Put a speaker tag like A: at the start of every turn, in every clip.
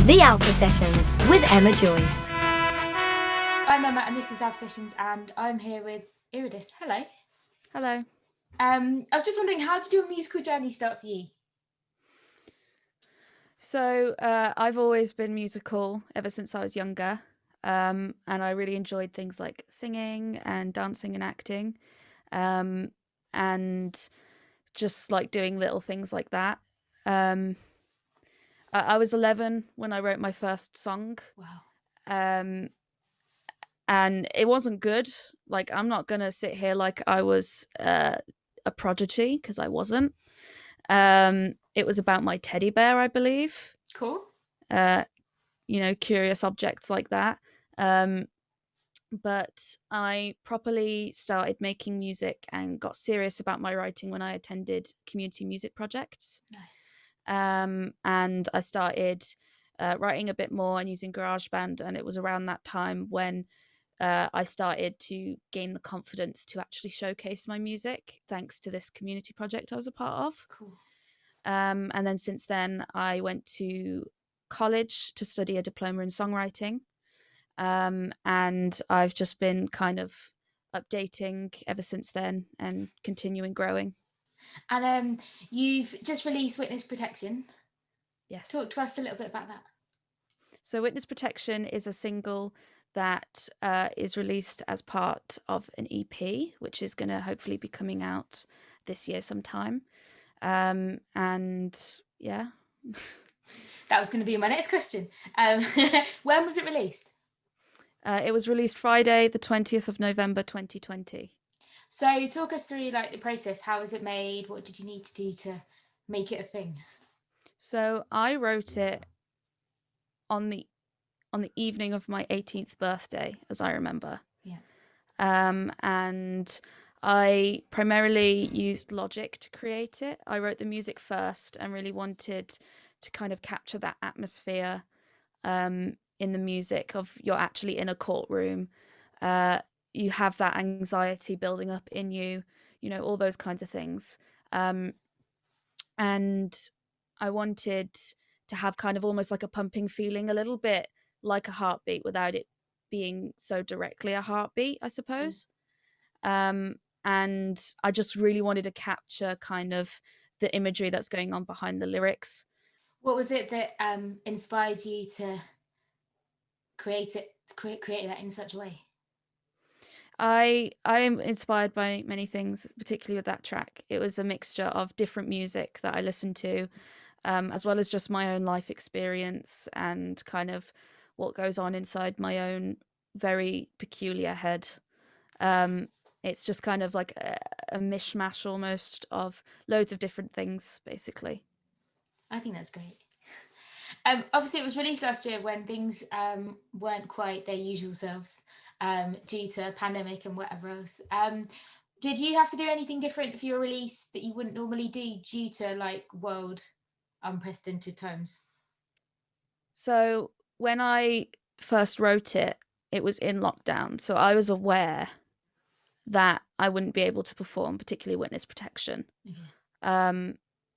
A: The Alpha Sessions with Emma Joyce.
B: I'm Emma and this is Alpha Sessions and I'm here with IRIDIS. Hello.
C: Hello.
B: I was just wondering, how did your musical journey start for you?
C: So I've always been musical ever since I was younger, and I really enjoyed things like singing and dancing and acting, and just like doing little things like that. Um, I was 11 when I wrote my first song,
B: Wow.
C: and it wasn't good. Like, I'm not gonna sit here like I was a prodigy, because I wasn't. It was about my teddy bear, I believe.
B: Cool.
C: Uh, Curious objects like that. Um, but I properly started making music and got serious about my writing when I attended community music projects.
B: Nice.
C: And I started writing a bit more and using GarageBand, and it was around that time when I started to gain the confidence to actually showcase my music, thanks to this community project I was a part of.
B: Cool.
C: And then since then, I went to college to study a diploma in songwriting. And I've just been kind of updating ever since then and continuing growing.
B: And you've just released Witness Protection.
C: Yes.
B: Talk to us a little bit about that.
C: So Witness Protection is a single that is released as part of an EP, which is going to hopefully be coming out this year sometime. And yeah.
B: That was going to be my next question. When was it released?
C: It was released Friday, the 20th of November, 2020.
B: So talk us through like the process. How was it made? What did you need to do to make it a thing?
C: So I wrote it on the evening of my 18th birthday, as I remember.
B: Yeah.
C: And I primarily used Logic to create it. I wrote the music first and really wanted to kind of capture that atmosphere in the music of you're actually in a courtroom. You have that anxiety building up in you, all those kinds of things. And I wanted to have kind of almost like a pumping feeling, a little bit like a heartbeat without it being so directly a heartbeat, I suppose. And I just really wanted to capture kind of the imagery that's going on behind the lyrics.
B: What was it that inspired you to create that in such a way?
C: I am inspired by many things, particularly with that track. It was a mixture of different music that I listened to, as well as just my own life experience and kind of what goes on inside my own very peculiar head. It's just kind of like a mishmash almost of loads of different things, basically.
B: I think that's great. Obviously, it was released last year when things weren't quite their usual selves due to pandemic and whatever else. Did you have to do anything different for your release that you wouldn't normally do due to like world unprecedented times?
C: So when I first wrote it, it was in lockdown. So I was aware that I wouldn't be able to perform, particularly Witness Protection.
B: Okay.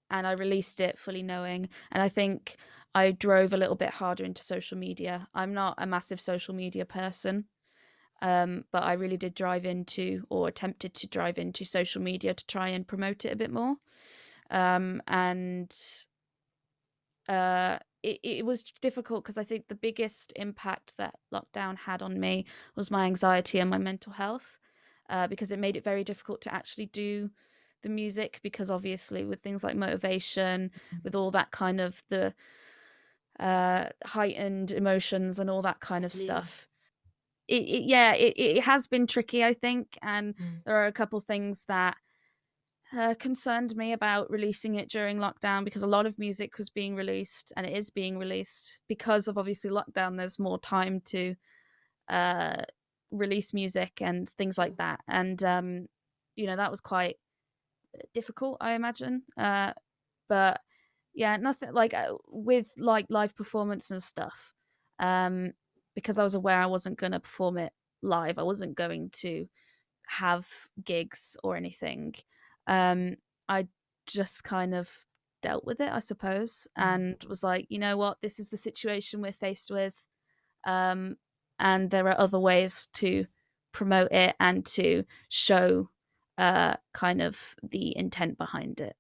C: And I released it fully knowing. And I think I drove a little bit harder into social media. I'm not a massive social media person, but I really did drive into, or attempted to drive into, social media to try and promote it a bit more. And it was difficult because I think the biggest impact that lockdown had on me was my anxiety and my mental health, because it made it very difficult to actually do the music, because obviously with things like motivation, with all that kind of the heightened emotions and all that kind of
B: Absolutely.
C: stuff, it has been tricky, I think. And there are a couple things that concerned me about releasing it during lockdown, because a lot of music was being released, and it is being released because of obviously lockdown. There's more time to release music and things like that, and that was quite difficult, I imagine. But yeah, nothing like with like live performance and stuff. Because I was aware I wasn't going to perform it live. I wasn't going to have gigs or anything. I just kind of dealt with it, I suppose, and was like, you know what, this is the situation we're faced with, and there are other ways to promote it and to show kind of the intent behind it.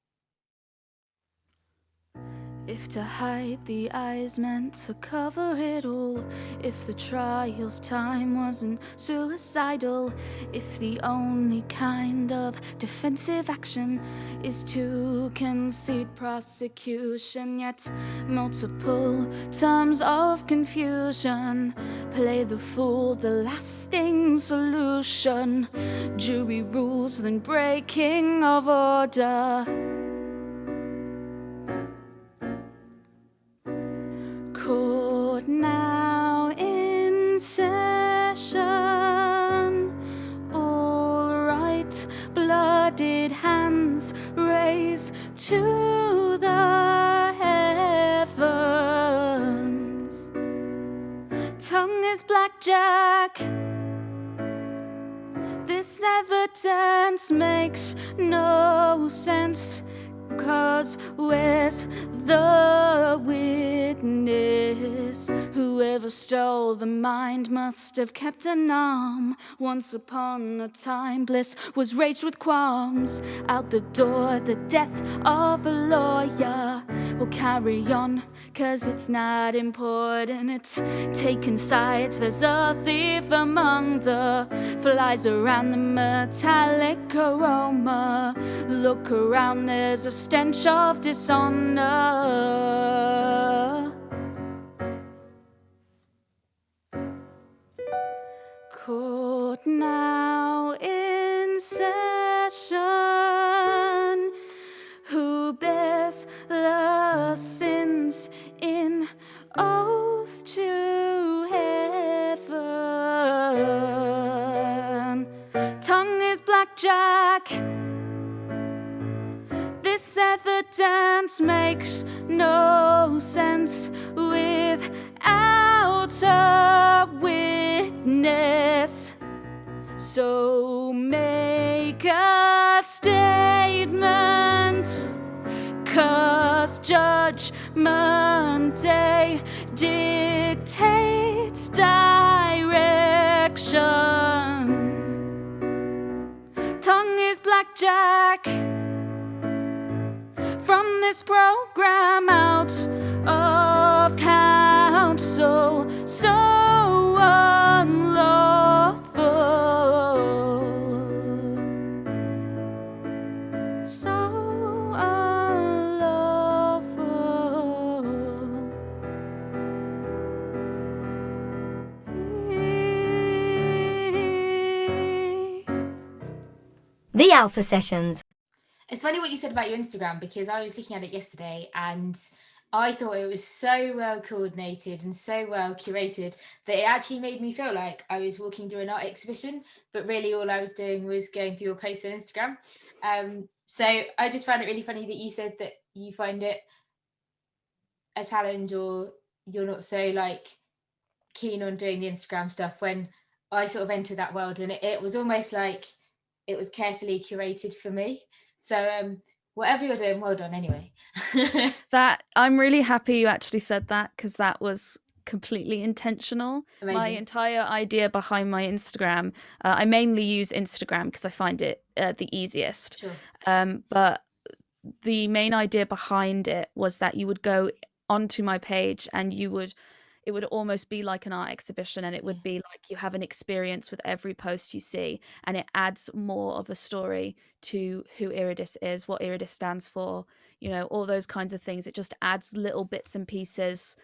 C: If to hide the eyes meant to cover it all, if the trial's time wasn't suicidal, if the only kind of defensive action is to concede prosecution, yet multiple terms of confusion play the fool, the lasting solution, jury rules, then breaking of order. Court now in session, all right, blooded hands raise to the heavens. Tongue is blackjack. This evidence makes no sense, 'cause where's the witness? Whoever stole the mind must have kept an arm. Once upon a time, bliss was raged with qualms. Out the door, the death of a lawyer will carry on, 'cause it's not important. It's taking sides. There's a thief among the flies around the metallic aroma. Look around, there's a stench of dishonor. Court now in session. Who bears the sins in oath to heaven? Tongue is blackjack. This evidence makes no sense without a witness. So make a statement, 'cause Judgment Day dictates direction. Tongue is blackjack. From this program out of counsel, so unlawful, so unlawful.
A: The Alpha Sessions.
B: It's funny what you said about your Instagram, because I was looking at it yesterday and I thought it was so well coordinated and so well curated that it actually made me feel like I was walking through an art exhibition, but really all I was doing was going through your posts on Instagram. So I just found it really funny that you said that you find it a challenge, or you're not so like keen on doing the Instagram stuff, when I sort of entered that world and it was almost like it was carefully curated for me. So whatever you're doing, well done anyway.
C: That I'm really happy you actually said that, because that was completely intentional.
B: Amazing.
C: My entire idea behind my Instagram, I mainly use Instagram because I find it the easiest.
B: Sure.
C: But the main idea behind it was that you would go onto my page and it would almost be like an art exhibition, and it would be like you have an experience with every post you see, and it adds more of a story to who IRIDIS is, what IRIDIS stands for, you know, all those kinds of things. It just adds little bits and pieces.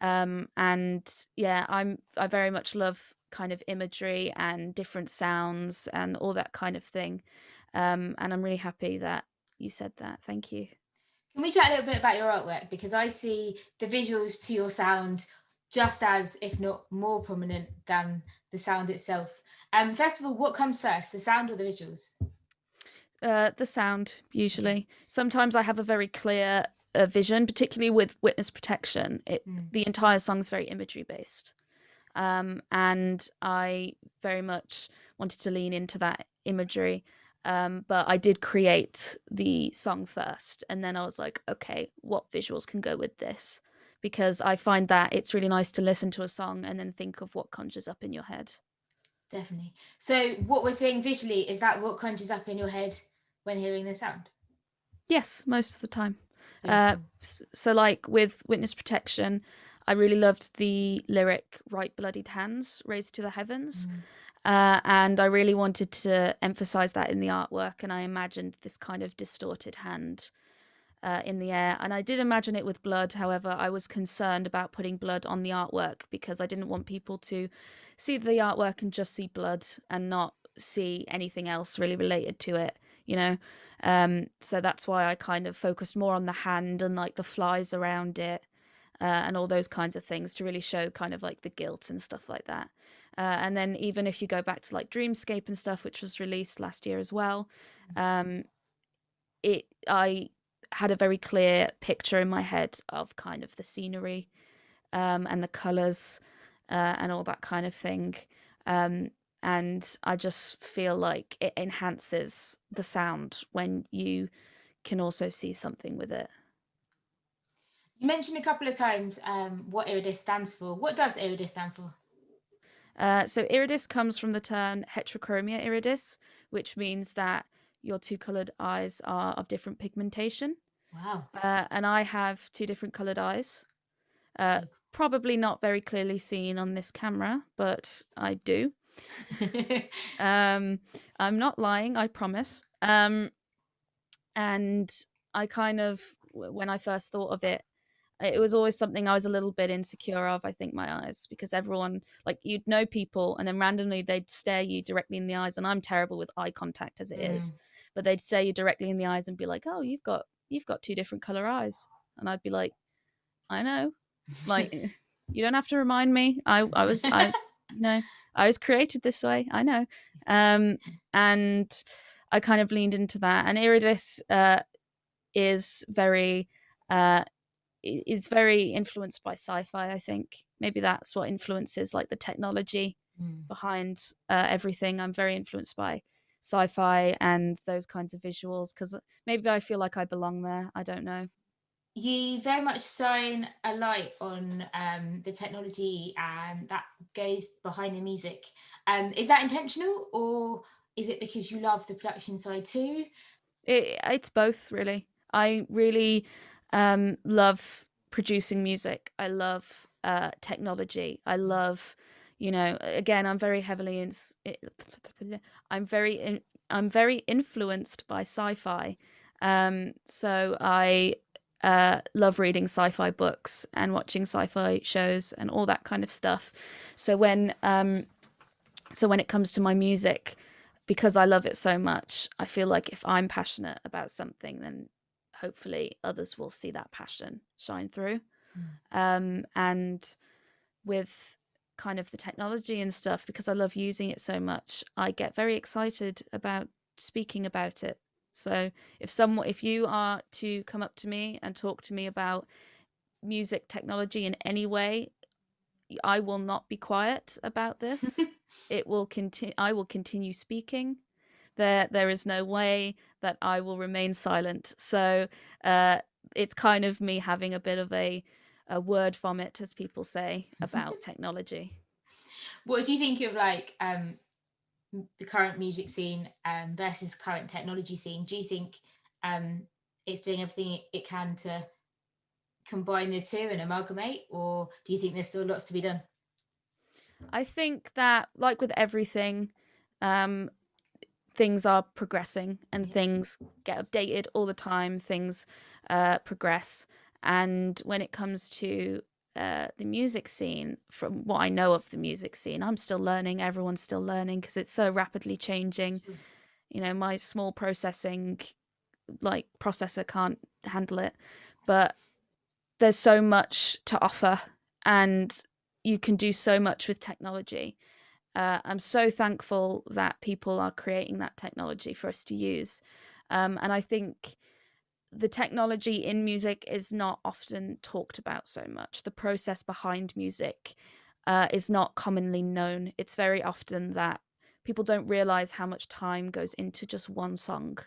C: And yeah, I very much love kind of imagery and different sounds and all that kind of thing. And I'm really happy that you said that. Thank you.
B: Can we chat a little bit about your artwork? Because I see the visuals to your sound just as, if not more prominent than the sound itself. First of all, what comes first, the sound or the visuals?
C: The sound, usually. Sometimes I have a very clear vision, particularly with witness protection. The entire song's very imagery based. And I very much wanted to lean into that imagery. But I did create the song first, and then I was like, okay, what visuals can go with this? Because I find that it's really nice to listen to a song and then think of what conjures up in your head.
B: Definitely. So what we're seeing visually, is that what conjures up in your head when hearing the sound?
C: Yes, most of the time.
B: So cool.
C: So like with Witness Protection, I really loved the lyric "Right bloodied hands raised to the heavens," and I really wanted to emphasize that in the artwork. And I imagined this kind of distorted hand in the air, and I did imagine it with blood. However, I was concerned about putting blood on the artwork because I didn't want people to see the artwork and just see blood and not see anything else really related to it, you know. So that's why I kind of focused more on the hand and like the flies around it, and all those kinds of things to really show kind of like the guilt and stuff like that. And then even if you go back to like Dreamscape and stuff, which was released last year as well, I had a very clear picture in my head of kind of the scenery, and the colors, and all that kind of thing. And I just feel like it enhances the sound when you can also see something with it.
B: You mentioned a couple of times what IRIDIS stands for. What does IRIDIS stand for?
C: So iridis comes from the term heterochromia iridis, which means that your two colored eyes are of different pigmentation.
B: Wow.
C: And I have two different colored eyes. Probably not very clearly seen on this camera, but I do. I'm not lying, I promise. And I kind of, when I first thought of it was always something I was a little bit insecure of, I think, my eyes, because everyone, like, you'd know people and then randomly they'd stare you directly in the eyes, and I'm terrible with eye contact as it is, but they'd stare you directly in the eyes and be like, oh, you've got two different color eyes. And I'd be like, I know, like, you don't have to remind me. I was created this way. I know. And I kind of leaned into that, and Iridis is very influenced by sci-fi. I think maybe that's what influences like the technology behind everything. I'm very influenced by sci-fi and those kinds of visuals because maybe I feel like I belong there. I don't know.
B: You very much shine a light on the technology that goes behind the music. Is that intentional, or is it because you love the production side too?
C: It's both, really. I really love producing music. I love technology. I love, again, I'm very heavily I'm very influenced by sci-fi. So I love reading sci-fi books and watching sci-fi shows and all that kind of stuff. So when it comes to my music, because I love it so much, I feel like if I'm passionate about something, then hopefully others will see that passion shine through. And with kind of the technology and stuff, because I love using it so much, I get very excited about speaking about it. So if you are to come up to me and talk to me about music technology in any way, I will not be quiet about this. It will continue. I will continue speaking. There is no way that I will remain silent. So it's kind of me having a bit of a word vomit, as people say, about technology.
B: What do you think of like the current music scene versus the current technology scene? Do you think it's doing everything it can to combine the two and amalgamate, or do you think there's still lots to be done?
C: I think that, like with everything, things are progressing and things get updated all the time. Things progress. And when it comes to the music scene, from what I know of the music scene, I'm still learning. Everyone's still learning because it's so rapidly changing. My small processor can't handle it. But there's so much to offer, and you can do so much with technology. I'm so thankful that people are creating that technology for us to use. And I think the technology in music is not often talked about so much. The process behind music is not commonly known. It's very often that people don't realize how much time goes into just one song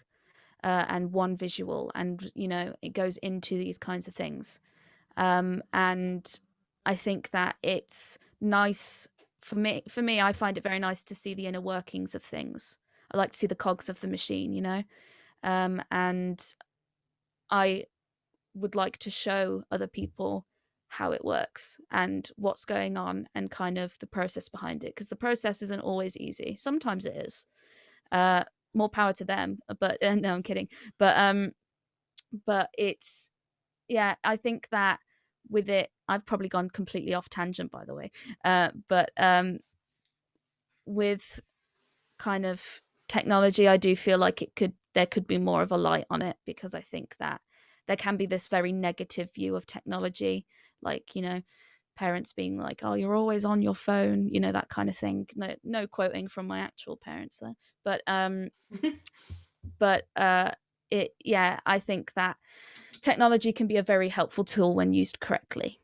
C: and one visual, and it goes into these kinds of things. And I think that it's nice for me. I find it very nice to see the inner workings of things. I like to see the cogs of the machine, and I would like to show other people how it works and what's going on and kind of the process behind it, because the process isn't always easy. Sometimes it is. More power to them, but no, I'm kidding. But it's, yeah, I think that with it, I've probably gone completely off tangent, by the way. But with kind of technology, I do feel like there could be more of a light on it, because I think that there can be this very negative view of technology, like, parents being like, oh, you're always on your phone, that kind of thing. No quoting from my actual parents there, but I think that technology can be a very helpful tool when used correctly.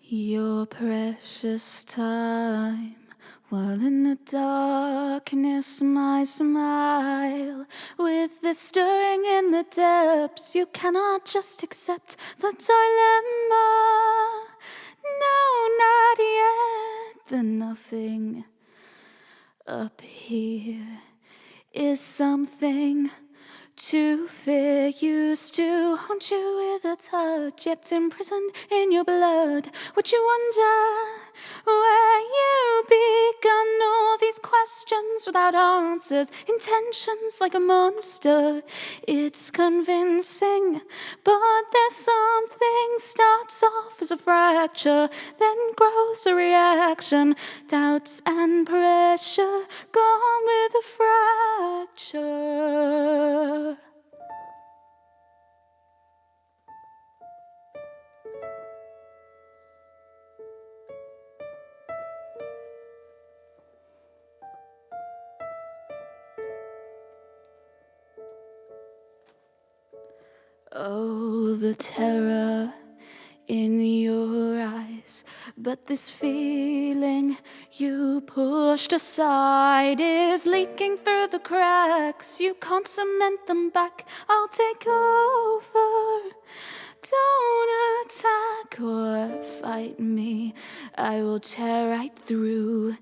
D: Your precious time, while in the darkness my smile, with this stirring in the depths, you cannot just accept the dilemma. No, not yet. The nothing up here is something to fear, used to haunt you with a touch, yet imprisoned in your blood. Would you wonder where you begun? All these questions without answers, intentions like a monster. It's convincing, but there's something starts off as a fracture, then grows a reaction. Doubts and pressure gone with a fracture. Oh, the terror in your eyes, but this feeling you pushed aside is leaking through the cracks. You can't cement them back. I'll take over. Don't attack or fight me. I will tear right through,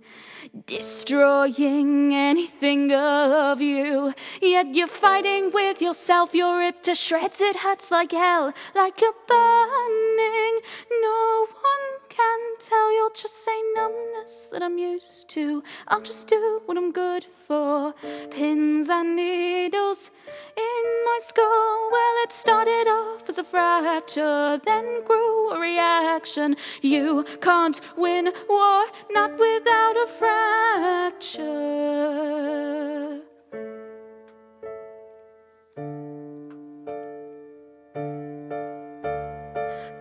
D: destroying anything of you. Yet you're fighting with yourself. You're ripped to shreds. It hurts like hell, like a burning. No one can tell. You'll just say numbness that I'm used to. I'll just do what I'm good for. Pins and needles in my skull. Well, it started off as a fracture, then grew a reaction. You can't win war, not without a fracture.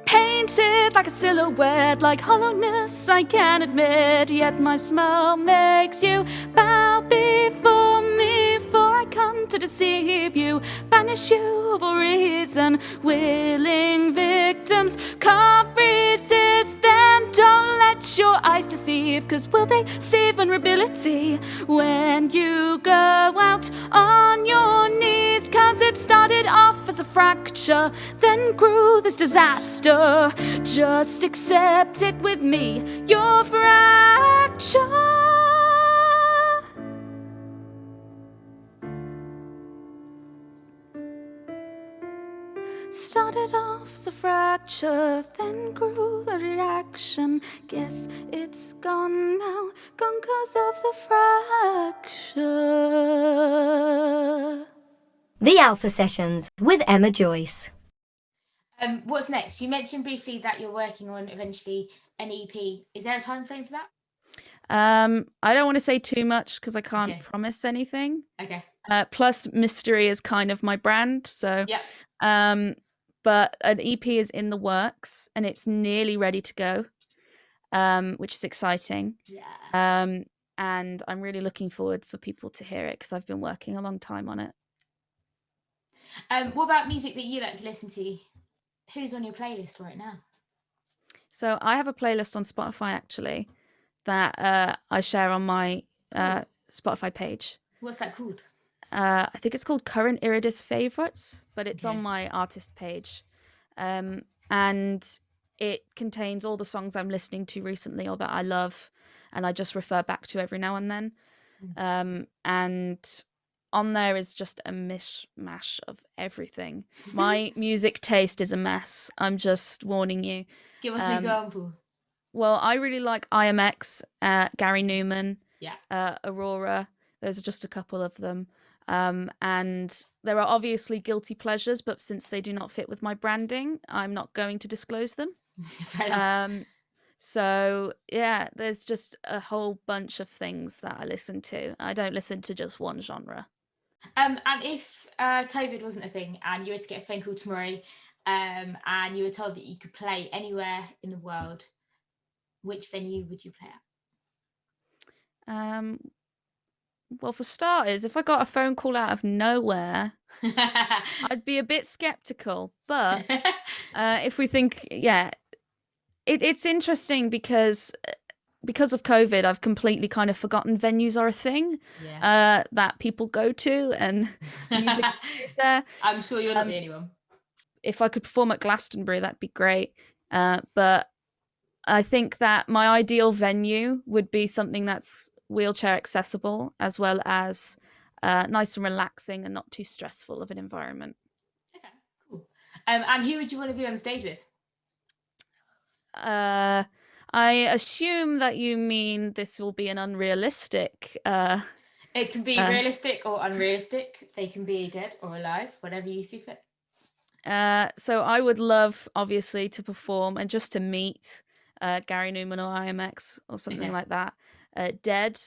D: Painted like a silhouette, like hollowness I can admit. Yet my smile makes you bow before me, for I come to deceive you, banish you for reason. Willing victims can't resist them. Don't let your eyes deceive, 'cause will they see vulnerability when you go out on your knees? 'Cause it started off as a fracture, then grew this disaster. Just accept it with me, your fracture. Started off as a fracture, then grew the reaction. Guess it's gone now, gone 'cause of the fracture.
A: The Alpha Sessions with Emma Joyce.
B: What's next? You mentioned briefly that you're working on eventually an EP. Is there a time frame for that?
C: I don't want to say too much because I can't promise anything.
B: Okay.
C: Plus, mystery is kind of my brand, so
B: Yep.
C: But an EP is in the works and it's nearly ready to go, which is exciting.
B: Yeah.
C: And I'm really looking forward for people to hear it because I've been working a long time on it.
B: What about music that you like to listen to? Who's on your playlist right now?
C: So I have a playlist on Spotify actually that I share on my Spotify page.
B: What's that called?
C: I think it's called Current IRIDIS Favorites, but it's
B: Okay.
C: on my artist page. And it contains all the songs I'm listening to recently or that I love, and I just refer back to every now and then. And on there is just a mishmash of everything. My music taste is a mess. I'm just warning you.
B: Give us an example.
C: Well, I really like IMX, Gary Newman,
B: Yeah.
C: Aurora. Those are just a couple of them. And there are obviously guilty pleasures, but since they do not fit with my branding, I'm not going to disclose them.
B: Fair enough.
C: So yeah, there's just a whole bunch of things that I listen to. I don't listen to just one genre.
B: And if COVID wasn't a thing and you were to get a phone call tomorrow and you were told that you could play anywhere in the world, which venue would you play at?
C: Well, for starters, if I got a phone call out of nowhere, I'd be a bit skeptical. But if we think, it's interesting because of COVID, I've completely kind of forgotten venues are a thing that people go to and music there.
B: I'm sure you're not the only one.
C: If I could perform at Glastonbury, that'd be great. But I think that my ideal venue would be something that's wheelchair accessible, as well as nice and relaxing and not too stressful of an environment.
B: Okay, cool. And who would you want to be on stage with?
C: I assume that you mean this will be an unrealistic.
B: It can be realistic or unrealistic. They can be dead or alive, whatever you see fit.
C: So I would love, obviously, to perform and just to meet Gary Newman or IMX or something like that. Dead,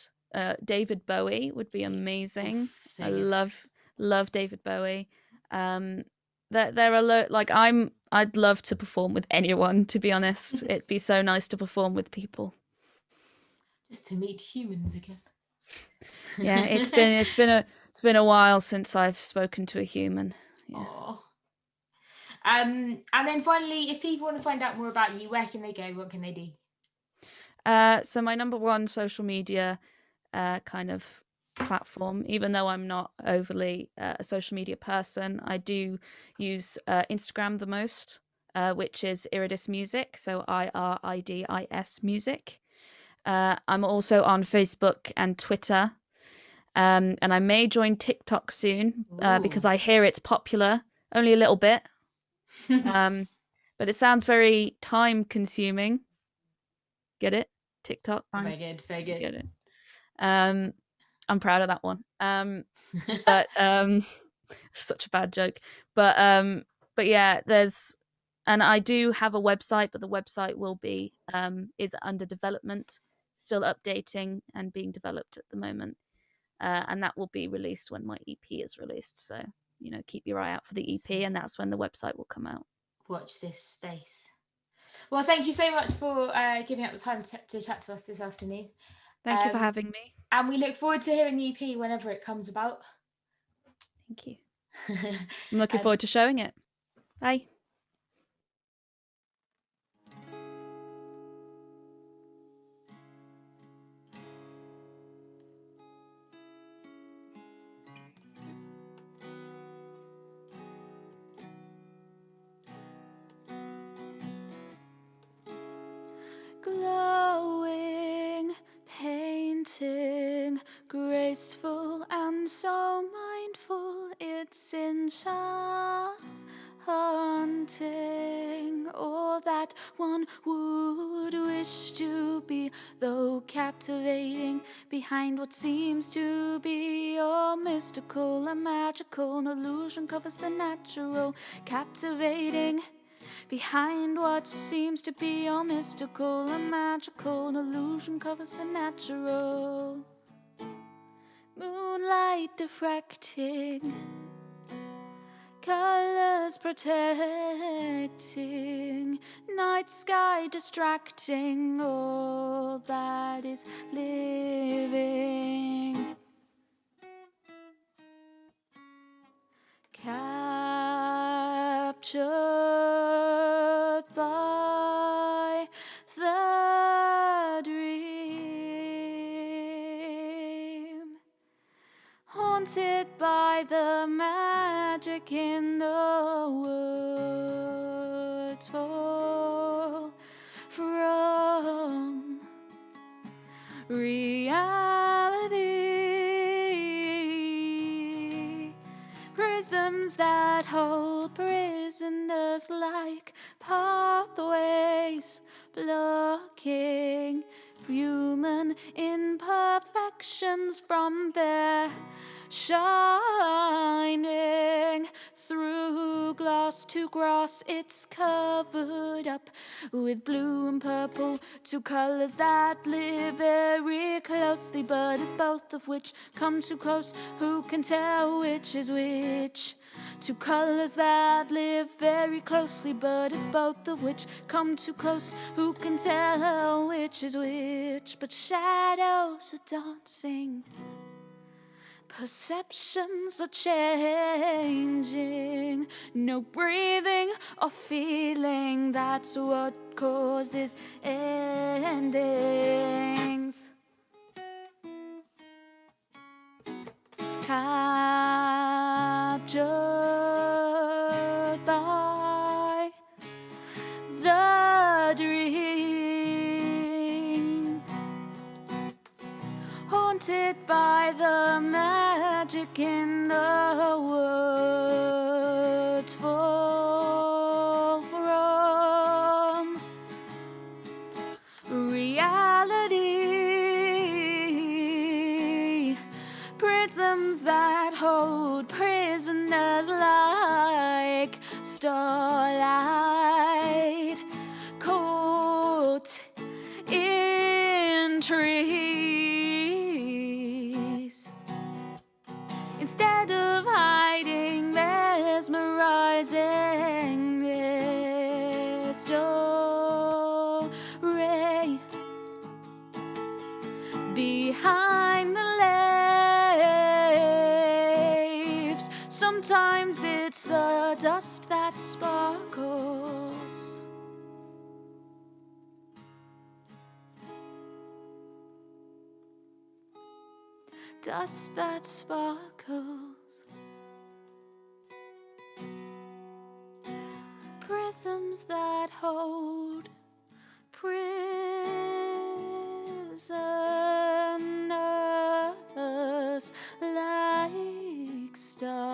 C: David Bowie would be amazing. I love David Bowie. There are like I'd love to perform with anyone, to be honest. It'd be so nice to perform with people.
B: Just to meet humans again.
C: Yeah, it's been a while since I've spoken to a human. Yeah.
B: Aww. And then finally, if people want to find out more about you, where can they go? What can they do?
C: So my number one social media kind of platform, even though I'm not overly a social media person, I do use Instagram the most, which is IRIDIS Music, so IRIDIS Music. I'm also on Facebook and Twitter, and I may join TikTok soon because I hear it's popular, only a little bit. But it sounds very time consuming. Get it? TikTok.
B: Very good, very good.
C: Get it. I'm proud of that one. But such a bad joke. But yeah, and I do have a website, but the website will be is under development, still updating and being developed at the moment. And that will be released when my EP is released. So, keep your eye out for the EP, and that's when the website will come out.
B: Watch this space. Well, thank you so much for giving up the time to chat to us this afternoon.
C: Thank you for having me.
B: And we look forward to hearing the EP whenever it comes about.
C: Thank you. I'm looking forward to showing it. Bye.
D: Glowing, painting, graceful and so mindful, it's enchanting. All that one would wish to be, though captivating, behind what seems to be all mystical and magical. An illusion covers the natural, captivating. Behind what seems to be all mystical and magical, an illusion covers the natural. Moonlight diffracting, colors protecting, night sky distracting all that is living. Captured by the dream. haunted by the magic in the woods, fall from reality. Prisms that hold prisoners like pathways, blocking human imperfections from their shining. Through glass to grass, it's covered up with blue and purple, two colors that live very closely, but if both of which come too close, who can tell which is which? Two colors that live very closely, but if both of which come too close, who can tell which is which? But shadows are dancing, perceptions are changing, no breathing or feeling, that's what causes endings. Captured by the dream, haunted by the magic in the woods, fall from reality. Prisms that hold prisoners like starlight, caught in trees. Instead of hiding, mesmerizing this story behind the leaves. Sometimes it's the dust that sparkles, dust that sparkles. Prisms that hold prisoners like starlight.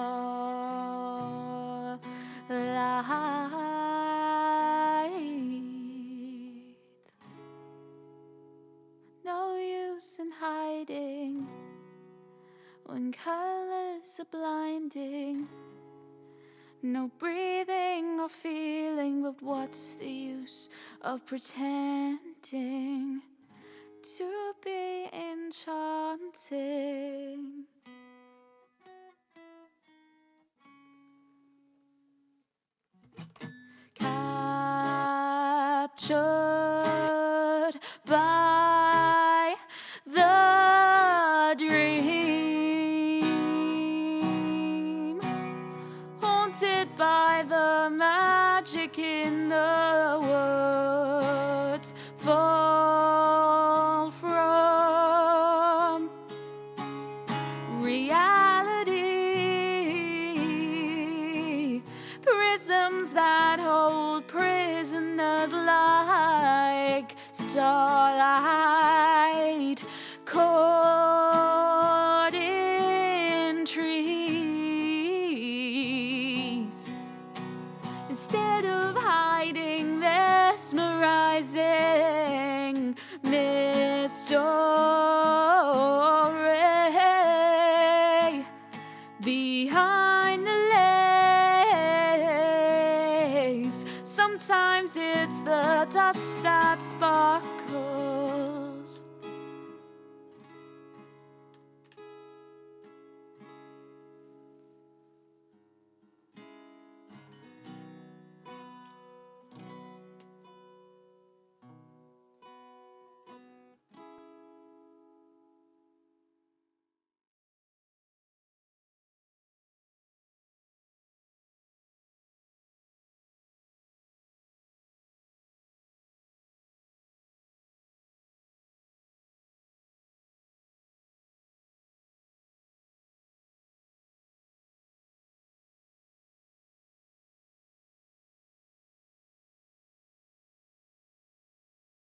D: No use in hiding when colors are blinding. No breathing or feeling, but what's the use of pretending to be enchanting? Captured by the dream, haunted by the magic in the woods, fall from reality. Prisms that hold prisoners like starlight, caught in trees. Instead of hiding, mesmerizing this story behind the leaves. Sometimes it's the dust that sparkles,